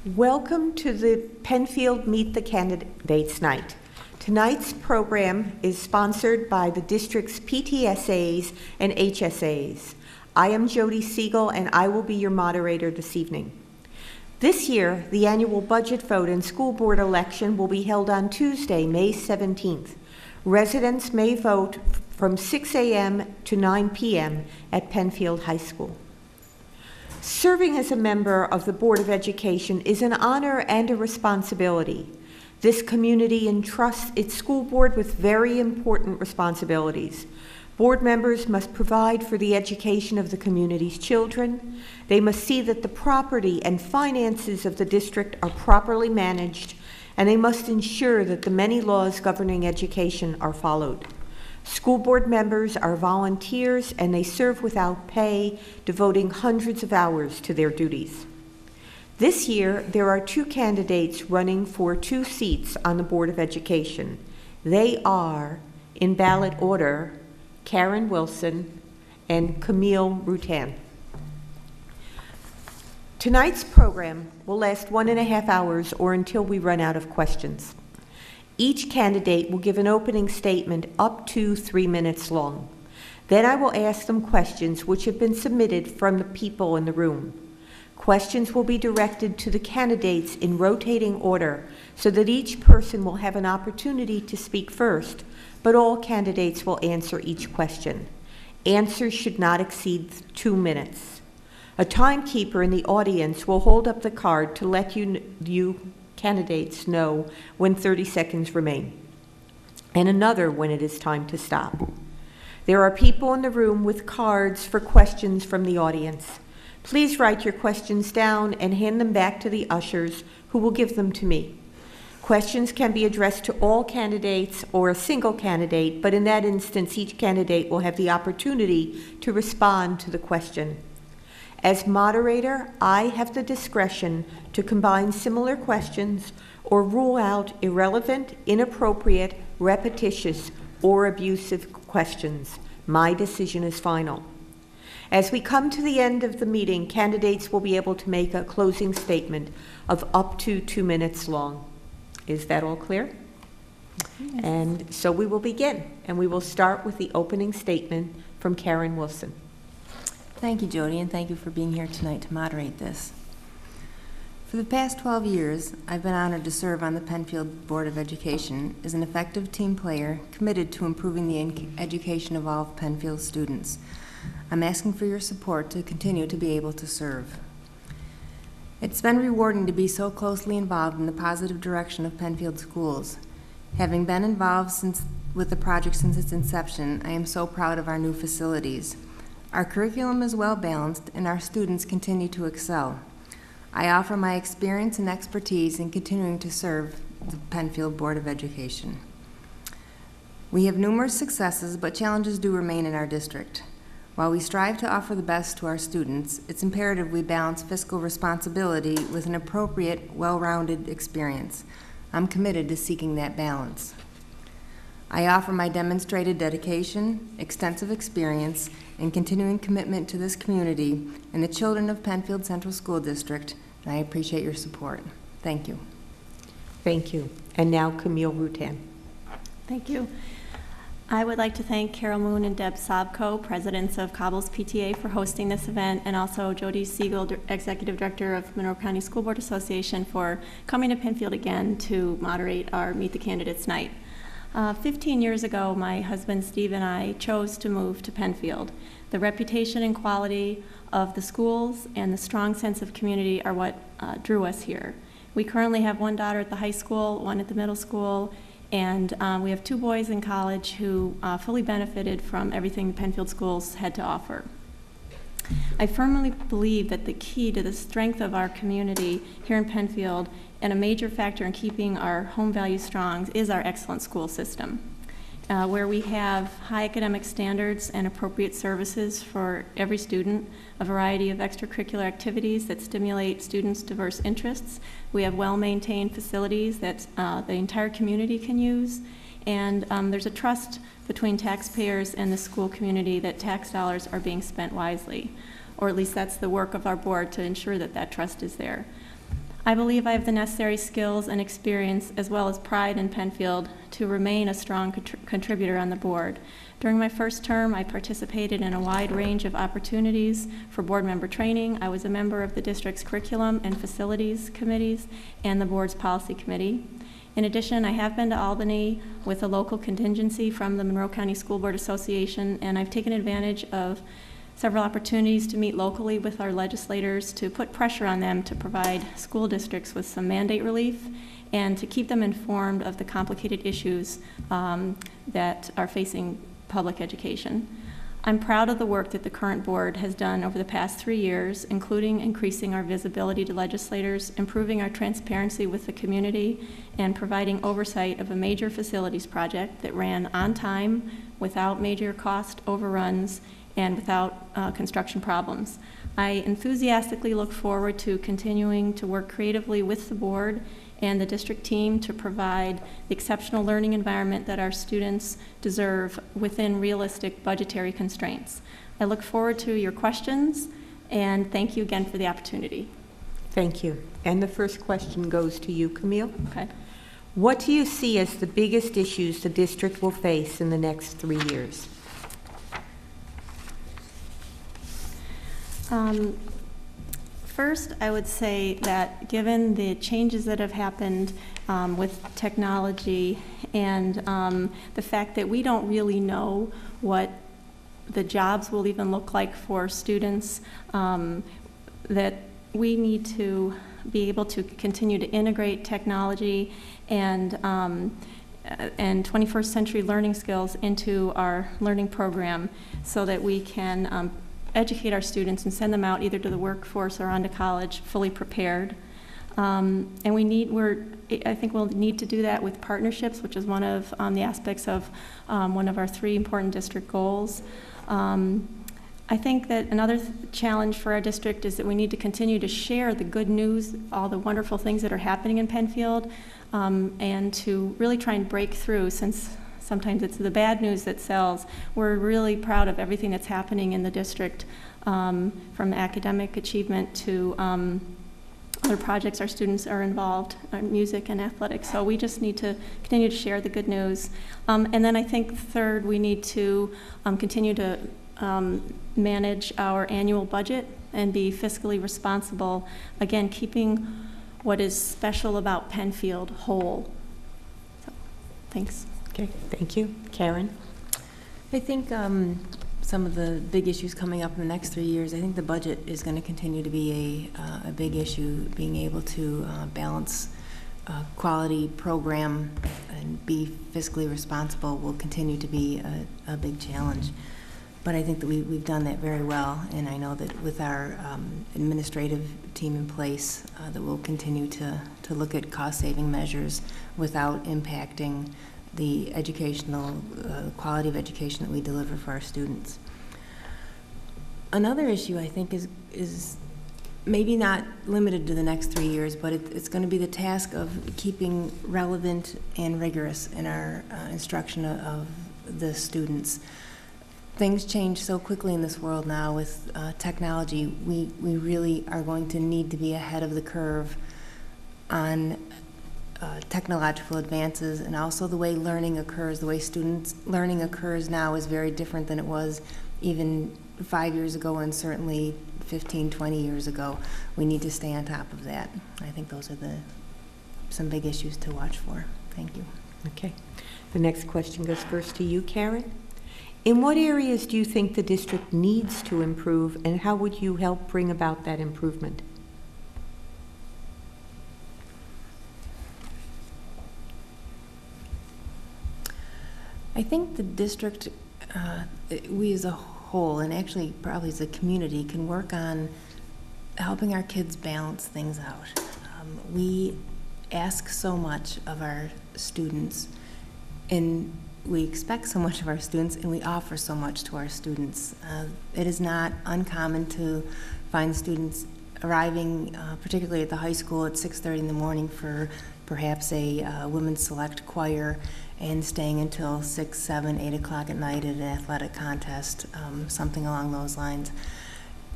Welcome to the Penfield Meet the Candidates Night. Tonight's program is sponsored by the district's PTSAs and HSAs. I am Jody Siegle, and I will be your moderator this evening. This year, the annual budget vote and school board election will be held on Tuesday, May 17th. Residents may vote from 6 a.m. to 9 p.m. at Penfield High School. Serving as a member of the Board of Education is an honor and a responsibility. This community entrusts its school board with very important responsibilities. Board members must provide for the education of the community's children. They must see that the property and finances of the district are properly managed, and they must ensure that the many laws governing education are followed. School board members are volunteers, and they serve without pay, devoting hundreds of hours to their duties. This year, there are two candidates running for 2 seats on the Board of Education. They are, in ballot order, Karen Wilson and Camille Rutan. Tonight's program will last 1.5 hours or until we run out of questions. Each candidate will give an opening statement up to 3 minutes long. Then I will ask them questions which have been submitted from the people in the room. Questions will be directed to the candidates in rotating order so that each person will have an opportunity to speak first, but all candidates will answer each question. Answers should not exceed 2 minutes. A timekeeper in the audience will hold up the card to let you candidates know when 30 seconds remain, and another when it is time to stop. There are people in the room with cards for questions from the audience. Please write your questions down and hand them back to the ushers, who will give them to me. Questions can be addressed to all candidates or a single candidate, but in that instance, each candidate will have the opportunity to respond to the question. As moderator, I have the discretion to combine similar questions or rule out irrelevant, inappropriate, repetitious, or abusive questions. My decision is final. As we come to the end of the meeting, candidates will be able to make a closing statement of up to 2 minutes long. Is that all clear? Yes. And so we will begin, and we will start with the opening statement from Karen Wilson. Thank you, Jody, and thank you for being here tonight to moderate this. For the past 12 years, I've been honored to serve on the Penfield Board of Education as an effective team player committed to improving the education of all Penfield students. I'm asking for your support to continue to be able to serve. It's been rewarding to be so closely involved in the positive direction of Penfield schools. Having been involved with the project since its inception, I am so proud of our new facilities. Our curriculum is well balanced, and our students continue to excel. I offer my experience and expertise in continuing to serve the Penfield Board of Education. We have numerous successes, but challenges do remain in our district. While we strive to offer the best to our students, it's imperative we balance fiscal responsibility with an appropriate, well-rounded experience. I'm committed to seeking that balance. I offer my demonstrated dedication, extensive experience, and continuing commitment to this community and the children of Penfield Central School District, and I appreciate your support. Thank you. Thank you. And now Camille Rutan. Thank you. I would like to thank Carol Moon and Deb Sobko, presidents of Cobbles PTA, for hosting this event, and also Jody Siegle, Executive Director of Monroe County School Board Association, for coming to Penfield again to moderate our Meet the Candidates Night. 15 years ago, my husband Steve and I chose to move to Penfield. The reputation and quality of the schools and the strong sense of community are what drew us here. We currently have one daughter at the high school, one at the middle school, and we have 2 boys in college who fully benefited from everything the Penfield schools had to offer. I firmly believe that the key to the strength of our community here in Penfield, and a major factor in keeping our home values strong, is our excellent school system, where we have high academic standards and appropriate services for every student, a variety of extracurricular activities that stimulate students' diverse interests. We have well-maintained facilities that the entire community can use, and there's a trust between taxpayers and the school community that tax dollars are being spent wisely, or at least that's the work of our board to ensure that that trust is there. I believe I have the necessary skills and experience, as well as pride in Penfield, to remain a strong contributor on the board. During my first term, I participated in a wide range of opportunities for board member training. I was a member of the district's curriculum and facilities committees and the board's policy committee. In addition, I have been to Albany with a local contingency from the Monroe County School Board Association, and I've taken advantage of several opportunities to meet locally with our legislators to put pressure on them to provide school districts with some mandate relief and to keep them informed of the complicated issues that are facing public education. I'm proud of the work that the current board has done over the past 3 years, including increasing our visibility to legislators, improving our transparency with the community, and providing oversight of a major facilities project that ran on time, without major cost overruns, and without construction problems. I enthusiastically look forward to continuing to work creatively with the board and the district team to provide the exceptional learning environment that our students deserve within realistic budgetary constraints. I look forward to your questions, and thank you again for the opportunity. Thank you. And the first question goes to you, Camille. Okay. What do you see as the biggest issues the district will face in the next 3 years? First, I would say that given the changes that have happened with technology and the fact that we don't really know what the jobs will even look like for students, that we need to be able to continue to integrate technology and 21st century learning skills into our learning program so that we can educate our students and send them out either to the workforce or on to college fully prepared. And I think we'll need to do that with partnerships, which is one of the aspects of one of our 3 important district goals. I think that another challenge for our district is that we need to continue to share the good news, all the wonderful things that are happening in Penfield, and to really try and break through, since sometimes it's the bad news that sells. We're really proud of everything that's happening in the district, from academic achievement to other projects our students are involved, music and athletics. So we just need to continue to share the good news. And then I think third, we need to continue to manage our annual budget and be fiscally responsible, again, keeping what is special about Penfield whole. So, thanks. Okay, thank you. Karen? I think some of the big issues coming up in the next 3 years, I think the budget is going to continue to be a big issue. Being able to balance quality program and be fiscally responsible will continue to be a big challenge. But I think that we've done that very well, and I know that with our administrative team in place, that we'll continue to look at cost-saving measures without impacting the educational quality of education that we deliver for our students. Another issue I think is maybe not limited to the next 3 years, but it's going to be the task of keeping relevant and rigorous in our instruction of the students. Things change so quickly in this world now with technology. We really are going to need to be ahead of the curve on technological advances, and also the way learning occurs. The way students' learning occurs now is very different than it was even 5 years ago, and certainly 15, 20 years ago. We need to stay on top of that. I think those are some big issues to watch for. Thank you. Okay. The next question goes first to you, Karen. In what areas do you think the district needs to improve, and how would you help bring about that improvement? I think the district, we as a whole, and actually probably as a community, can work on helping our kids balance things out. We ask so much of our students, and we expect so much of our students, and we offer so much to our students. It is not uncommon to find students arriving, particularly at the high school, at 6:30 in the morning for perhaps a women's select choir, and staying until 6, 7, 8 o'clock at night at an athletic contest, something along those lines.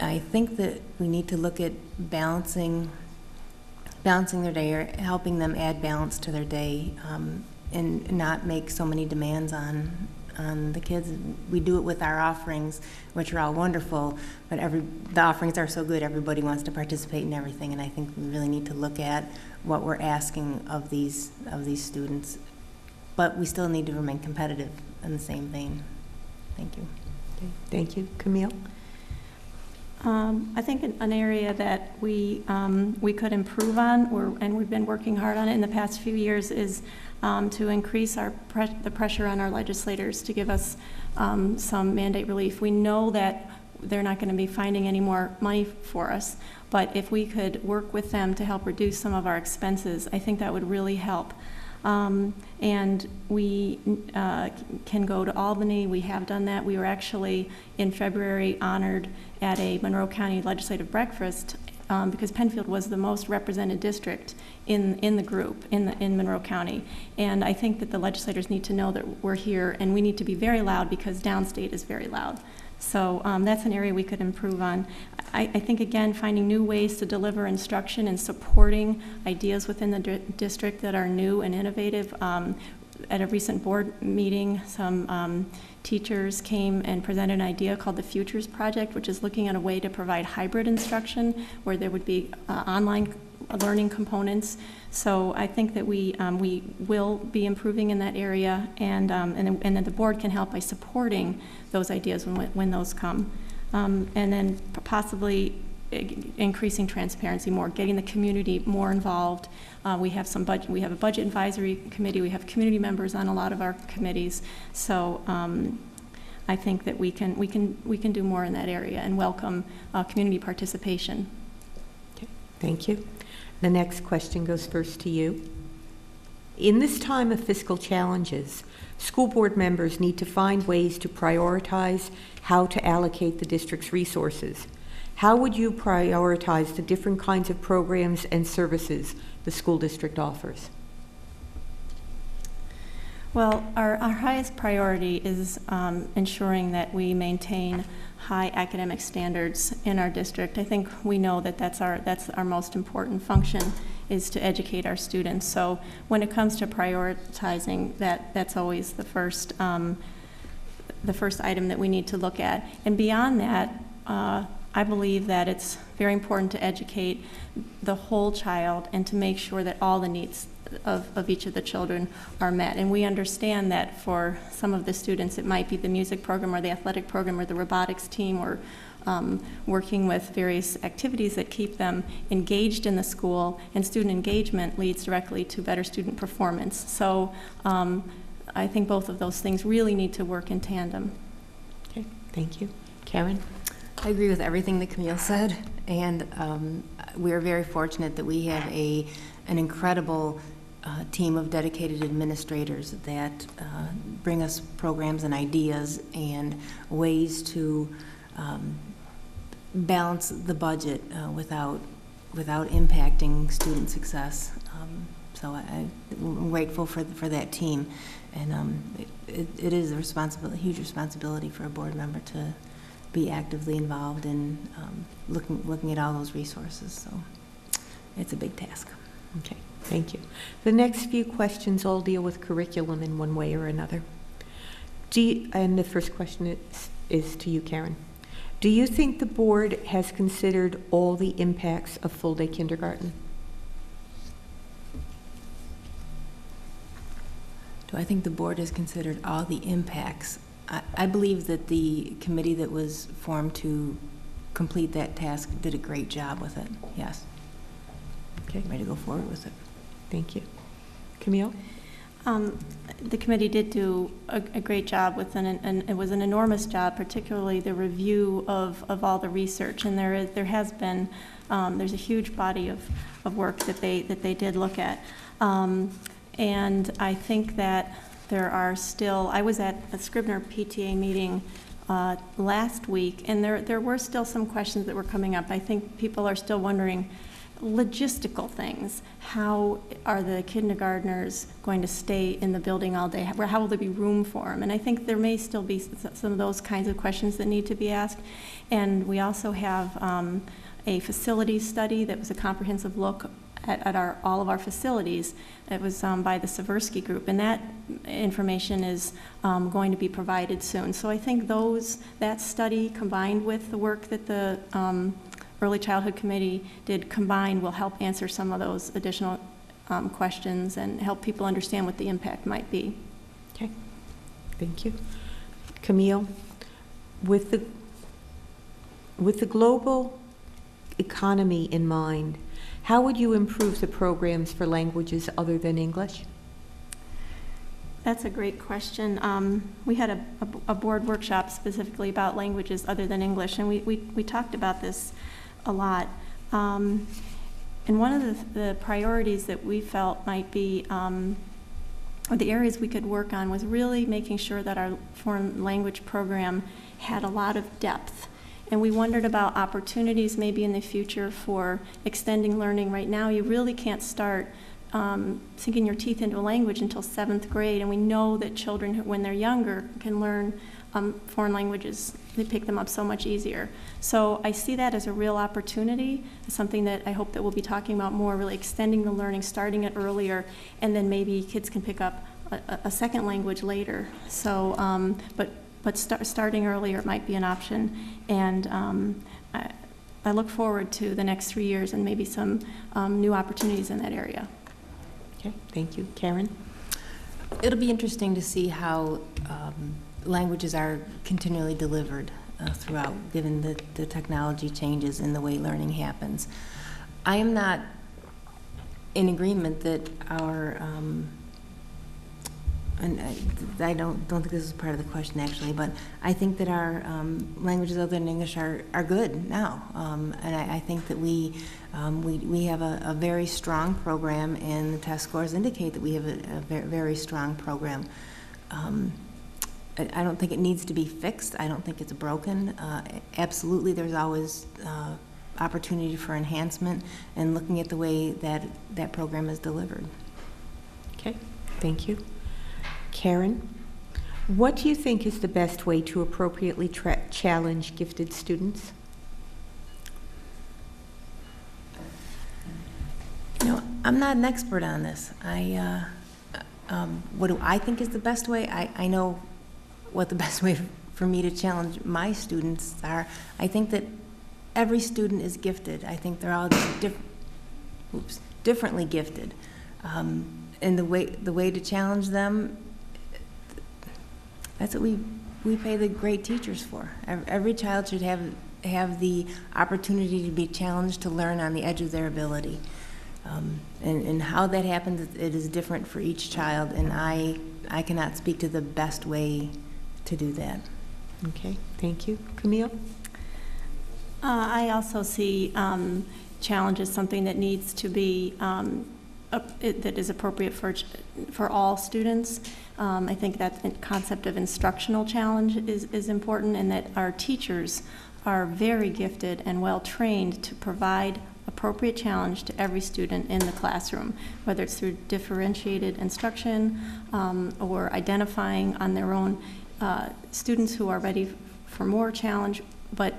I think that we need to look at balancing balancing their day, or helping them add balance to their day, and not make so many demands on the kids. We do it with our offerings, which are all wonderful, but the offerings are so good, everybody wants to participate in everything, and I think we really need to look at what we're asking of these students, but we still need to remain competitive in the same vein. Thank you. Okay. Thank you. Camille? I think an area that we could improve on, and we've been working hard on it in the past few years, is to increase the pressure on our legislators to give us some mandate relief. We know that they're not going to be finding any more money for us, but if we could work with them to help reduce some of our expenses, I think that would really help. And we can go to Albany. We have done that. We were actually in February honored at a Monroe County legislative breakfast because Penfield was the most represented district in the group in Monroe County. And I think that the legislators need to know that we're here, and we need to be very loud because downstate is very loud. So that's an area we could improve on. I think, again, finding new ways to deliver instruction and supporting ideas within the district that are new and innovative. At a recent board meeting, some teachers came and presented an idea called the Futures Project, which is looking at a way to provide hybrid instruction where there would be online learning components. So I think that we will be improving in that area, and that the board can help by supporting those ideas when those come. And then possibly increasing transparency more, getting the community more involved. We have a budget advisory committee. We have community members on a lot of our committees. So I think that we can do more in that area and welcome community participation. Okay, thank you. The next question goes first to you. In this time of fiscal challenges, school board members need to find ways to prioritize how to allocate the district's resources. How would you prioritize the different kinds of programs and services the school district offers? Well, our highest priority is ensuring that we maintain high academic standards in our district. I think we know that that's our most important function, is to educate our students. So when it comes to prioritizing, that's always the first item that we need to look at. And beyond that, I believe that it's very important to educate the whole child and to make sure that all the needs of each of the children are met. And we understand that for some of the students it might be the music program or the athletic program or the robotics team, or working with various activities that keep them engaged in the school, and student engagement leads directly to better student performance. So I think both of those things really need to work in tandem. Okay, thank you. Karen? I agree with everything that Camille said, and we are very fortunate that we have an incredible team of dedicated administrators that bring us programs and ideas and ways to balance the budget without impacting student success. So I'm grateful for that team, and it is a huge responsibility for a board member to be actively involved in looking at all those resources. So it's a big task. Okay, thank you. The next few questions all deal with curriculum in one way or another. And the first question is to you, Karen. Do you think the board has considered all the impacts of full-day kindergarten? Do I think the board has considered all the impacts? I believe that the committee that was formed to complete that task did a great job with it, yes. Okay. Ready to go forward with it. Thank you. Camille? The committee did do a great job with it was an enormous job, particularly the review of all the research, and there has been there's a huge body of work that they did look at, and I think that there are still. I was at a Scribner PTA meeting last week, and there were still some questions that were coming up. I think people are still wondering logistical things. How are the kindergartners going to stay in the building all day? How will there be room for them? And I think there may still be some of those kinds of questions that need to be asked. And we also have a facility study that was a comprehensive look at all of our facilities. It was by the Seversky Group, and that information is going to be provided soon. So I think that study combined with the work that the Early Childhood Committee did combined will help answer some of those additional questions and help people understand what the impact might be. Okay, thank you. Camille, with the global economy in mind, how would you improve the programs for languages other than English? That's a great question. We had a board workshop specifically about languages other than English, and we talked about this a lot. And one of the priorities that we felt might be, or the areas we could work on, was really making sure that our foreign language program had a lot of depth. And we wondered about opportunities maybe in the future for extending learning. Right now, you really can't start sinking your teeth into a language until 7th grade, and we know that children, when they're younger, can learn foreign languages. They pick them up so much easier. So I see that as a real opportunity, something that I hope that we'll be talking about more, really extending the learning, starting it earlier, and then maybe kids can pick up a second language later. So, but starting earlier might be an option, and I look forward to the next 3 years and maybe some new opportunities in that area. Okay, thank you. Karen? It'll be interesting to see how languages are continually delivered throughout, given the technology changes in the way learning happens. I am not in agreement that our and I don't think this is part of the question actually, but I think that our languages other than English are good now, and I think that we have a very strong program, and the test scores indicate that we have a very strong program. I don't think it needs to be fixed. I don't think it's broken. Absolutely, there's always opportunity for enhancement, and looking at the way that program is delivered. Okay, thank you. Karen, what do you think is the best way to appropriately challenge gifted students? You know, I'm not an expert on this. What do I think is the best way? I know what the best way for me to challenge my students are. I think that every student is gifted. I think they're all differently gifted. And the way to challenge them, that's what we pay the great teachers for. Every child should have the opportunity to be challenged to learn on the edge of their ability. And how that happens, it is different for each child, and I cannot speak to the best way to do that. Okay, thank you. Camille? I also see challenge as something that needs to be that is appropriate for all students. I think that concept of instructional challenge is important, and that our teachers are very gifted and well trained to provide appropriate challenge to every student in the classroom, whether it's through differentiated instruction or identifying on their own students who are ready for more challenge, but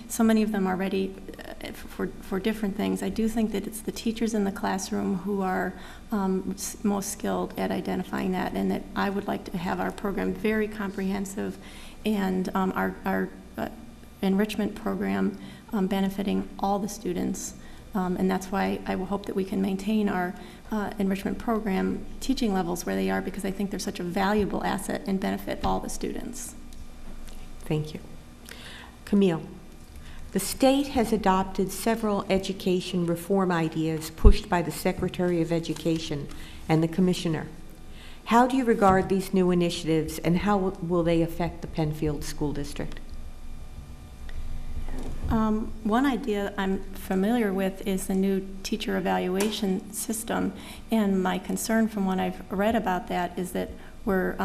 so many of them are ready for different things. I do think that it's the teachers in the classroom who are most skilled at identifying that, and that I would like to have our program very comprehensive, and our enrichment program benefiting all the students. And that's why I will hope that we can maintain our enrichment program teaching levels where they are, because I think they're such a valuable asset and benefit all the students. Thank you. Camille, the state has adopted several education reform ideas pushed by the Secretary of Education and the Commissioner. How do you regard these new initiatives, and how will they affect the Penfield School District? One idea I'm familiar with is the new teacher evaluation system, and my concern from what I've read about that is that we're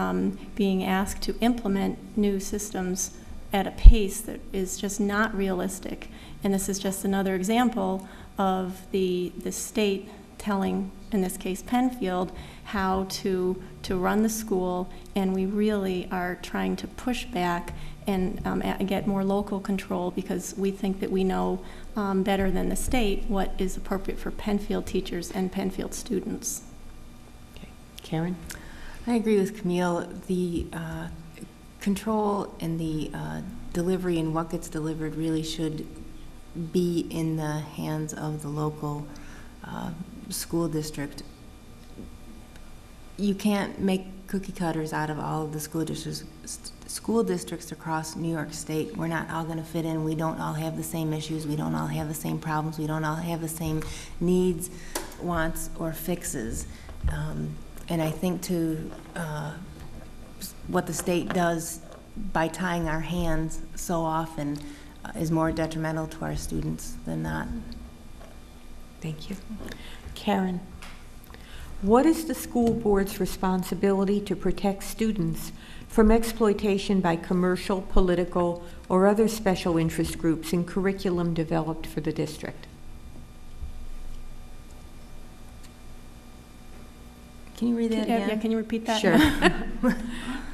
being asked to implement new systems at a pace that is just not realistic. And this is just another example of the state telling, in this case, Penfield, how to run the school, and we really are trying to push back and get more local control, because we think that we know better than the state what is appropriate for Penfield teachers and Penfield students. Okay. Karen? I agree with Camille. The control and the delivery and what gets delivered really should be in the hands of the local school district. You can't make cookie cutters out of all of the school districts across New York State. We're not all going to fit in. We don't all have the same issues. We don't all have the same problems. We don't all have the same needs, wants, or fixes. And I think what the state does by tying our hands so often is more detrimental to our students than not. Thank you. Karen, what is the school board's responsibility to protect students from exploitation by commercial, political, or other special interest groups in curriculum developed for the district? Can you read that again? Yeah, can you repeat that? Sure.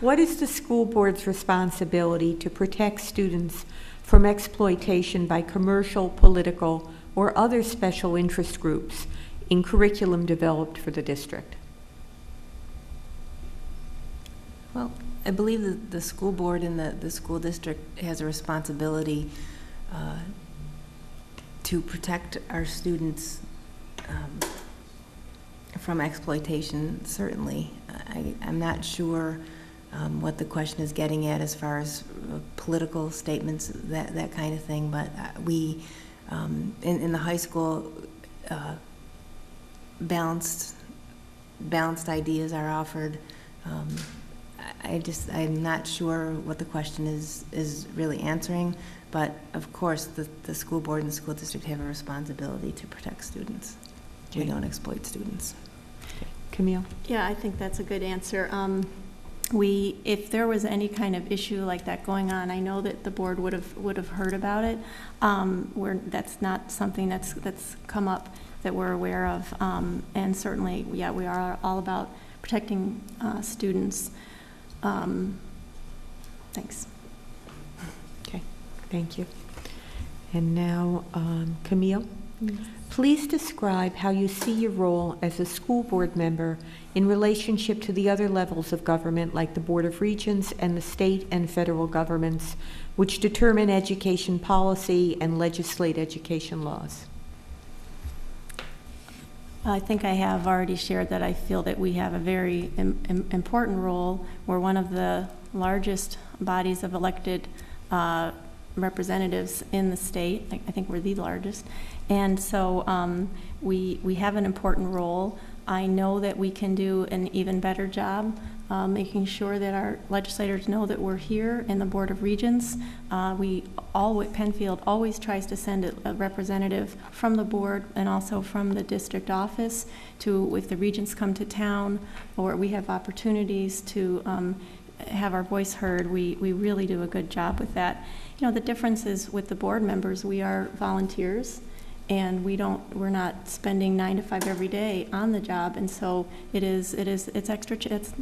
What is the school board's responsibility to protect students from exploitation by commercial, political, or other special interest groups in curriculum developed for the district? Well, I believe that the school board and the school district has a responsibility to protect our students from exploitation, certainly. I'm not sure what the question is getting at as far as political statements, that kind of thing, but we, in the high school, balanced ideas are offered. I'm not sure what the question is really answering, but of course the school board and the school district have a responsibility to protect students. Okay. We don't exploit students. Okay. Camille? Yeah, I think that's a good answer. If there was any kind of issue like that going on, I know that the board would have heard about it. That's not something that's come up that we're aware of, and certainly, yeah, we are all about protecting students. Thanks. Okay, thank you. And now, Camille, please describe how you see your role as a school board member in relationship to the other levels of government, like the Board of Regents and the state and federal governments, which determine education policy and legislate education laws. I think I have already shared that I feel that we have a very important role. We're one of the largest bodies of elected representatives in the state. I think we're the largest. And so we have an important role. I know that we can do an even better job making sure that our legislators know that we're here in the Board of Regents. Penfield always tries to send a representative from the board and also from the district office if the regents come to town or we have opportunities to have our voice heard. We really do a good job with that. You know, the difference is with the board members, we are volunteers, and we're not spending 9 to 5 every day on the job, and so it's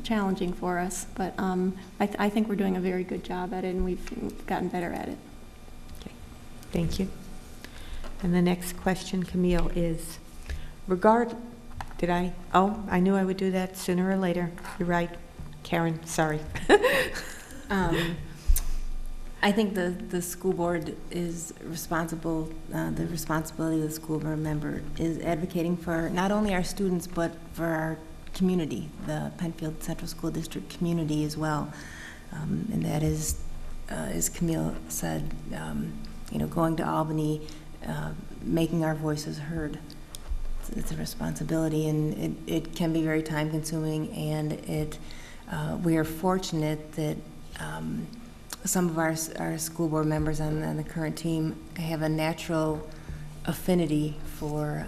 challenging for us, but I think we're doing a very good job at it, and we've gotten better at it. Okay, thank you. And the next question, Camille, is I knew I would do that sooner or later. You're right, Karen, sorry. I think the school board is responsible, the responsibility of the school board member is advocating for not only our students, but for our community, the Penfield Central School District community as well. And that is, as Camille said, going to Albany, making our voices heard. It's a responsibility, and it can be very time consuming, and we are fortunate that some of our school board members on the current team have a natural affinity for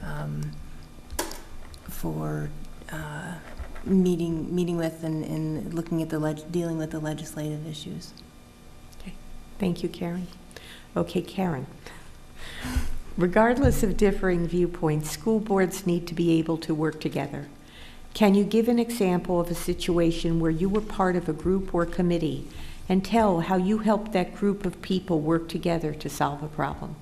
meeting with and looking at dealing with the legislative issues. Okay, thank you, Karen. Okay, Karen, Regardless of differing viewpoints, school boards need to be able to work together. Can you give an example of a situation where you were part of a group or committee and tell how you helped that group of people work together to solve a problem?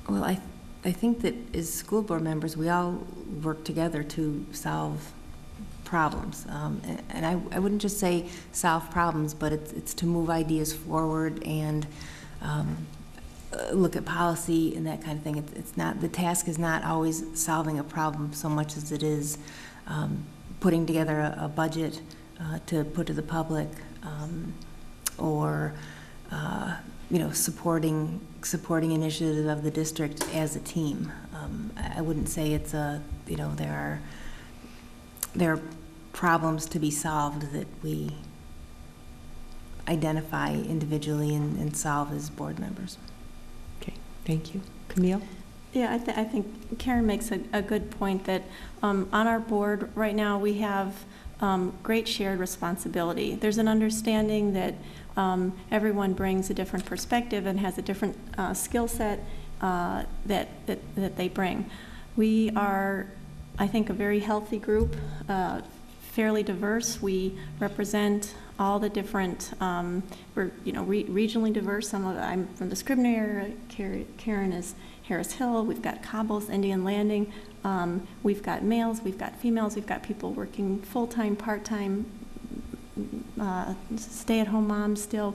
Well, I think that as school board members, we all work together to solve problems. And I wouldn't just say solve problems, but it's to move ideas forward and look at policy and that kind of thing. It's not, the task is not always solving a problem so much as it is putting together a budget to put to the public, or supporting initiatives of the district as a team. I wouldn't say it's there are problems to be solved that we identify individually and solve as board members. Okay, thank you. Camille? Yeah, I think Karen makes a good point that on our board right now we have great shared responsibility. There's an understanding that everyone brings a different perspective and has a different skill set that they bring. We are, I think, a very healthy group, fairly diverse. We represent all the different, we're regionally diverse. I'm from the Scribner area. Karen is Harris Hill. We've got Cobbles, Indian Landing. We've got males, we've got females, we've got people working full-time, part-time, stay-at-home moms still,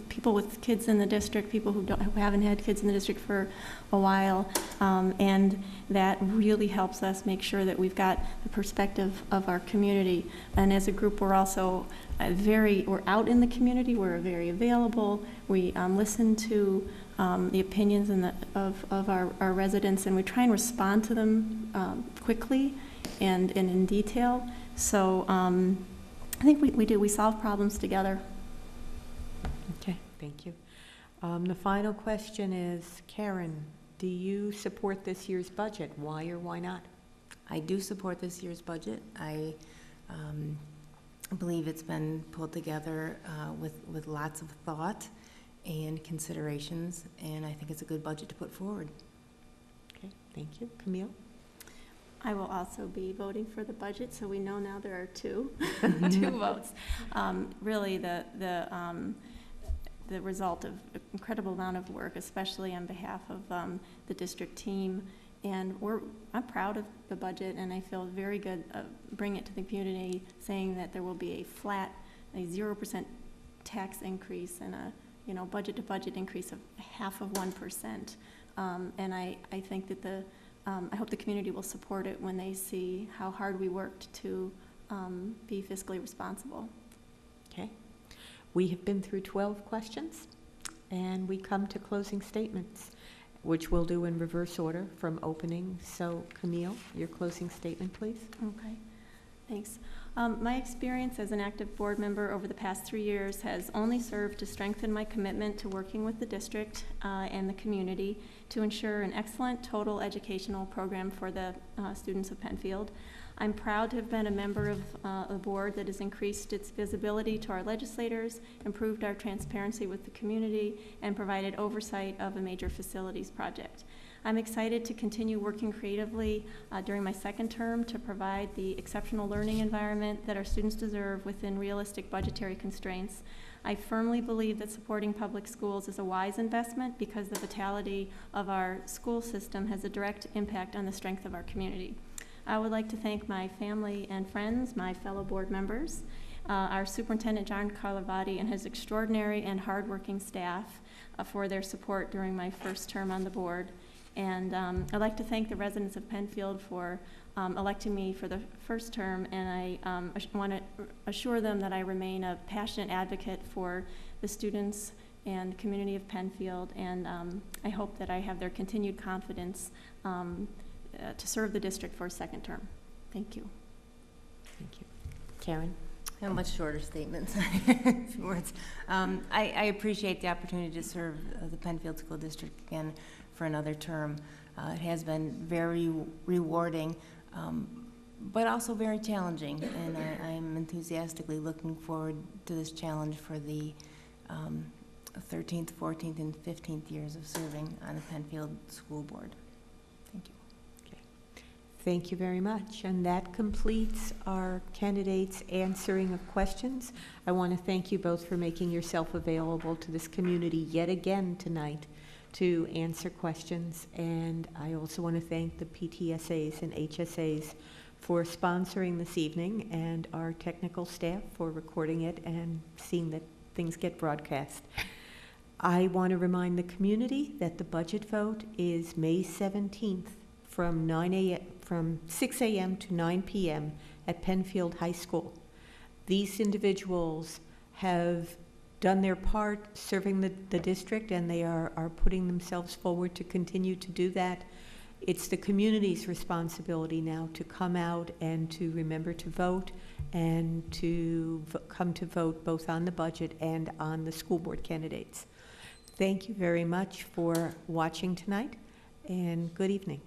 people with kids in the district, people who haven't had kids in the district for a while, and that really helps us make sure that we've got the perspective of our community. And as a group, we're also we're out in the community, we're very available, we listen to the opinions of our residents, and we try and respond to them quickly and in detail. So I think we solve problems together. Okay, thank you. The final question is, Karen, do you support this year's budget? Why or why not? I do support this year's budget. I believe it's been pulled together with lots of thought and considerations, and I think it's a good budget to put forward. Okay, thank you. Camille? I will also be voting for the budget, so we know now there are two votes. Really, the result of an incredible amount of work, especially on behalf of the district team. And I'm proud of the budget, and I feel very good bringing it to the community, saying that there will be a 0% tax increase and a budget-to-budget increase of 0.5%. And I think that I hope the community will support it when they see how hard we worked to be fiscally responsible. Okay. We have been through 12 questions, and we come to closing statements, which we'll do in reverse order from opening. So, Camille, your closing statement, please. Okay. Thanks. My experience as an active board member over the past 3 years has only served to strengthen my commitment to working with the district and the community to ensure an excellent total educational program for the students of Penfield. I'm proud to have been a member of a board that has increased its visibility to our legislators, improved our transparency with the community, and provided oversight of a major facilities project. I'm excited to continue working creatively during my second term to provide the exceptional learning environment that our students deserve within realistic budgetary constraints. I firmly believe that supporting public schools is a wise investment because the vitality of our school system has a direct impact on the strength of our community. I would like to thank my family and friends, my fellow board members, our superintendent, John Carlavati, and his extraordinary and hardworking staff for their support during my first term on the board. And I'd like to thank the residents of Penfield for electing me for the first term, and I want to assure them that I remain a passionate advocate for the students and community of Penfield, and I hope that I have their continued confidence to serve the district for a second term. Thank you. Thank you. Karen? I have much shorter statements. Few words. I appreciate the opportunity to serve the Penfield School District again for another term. It has been very rewarding, but also very challenging, and I'm enthusiastically looking forward to this challenge for the 13th, 14th, and 15th years of serving on the Penfield School Board. Thank you. Thank you very much. And that completes our candidates' answering of questions. I want to thank you both for making yourself available to this community yet again tonight to answer questions. And I also want to thank the PTSAs and HSAs for sponsoring this evening and our technical staff for recording it and seeing that things get broadcast. I want to remind the community that the budget vote is May 17th from 6 a.m. to 9 p.m. at Penfield High School. These individuals have done their part serving the district, and they are putting themselves forward to continue to do that. It's the community's responsibility now to come out and to remember to vote and to come to vote both on the budget and on the school board candidates. Thank you very much for watching tonight, and good evening.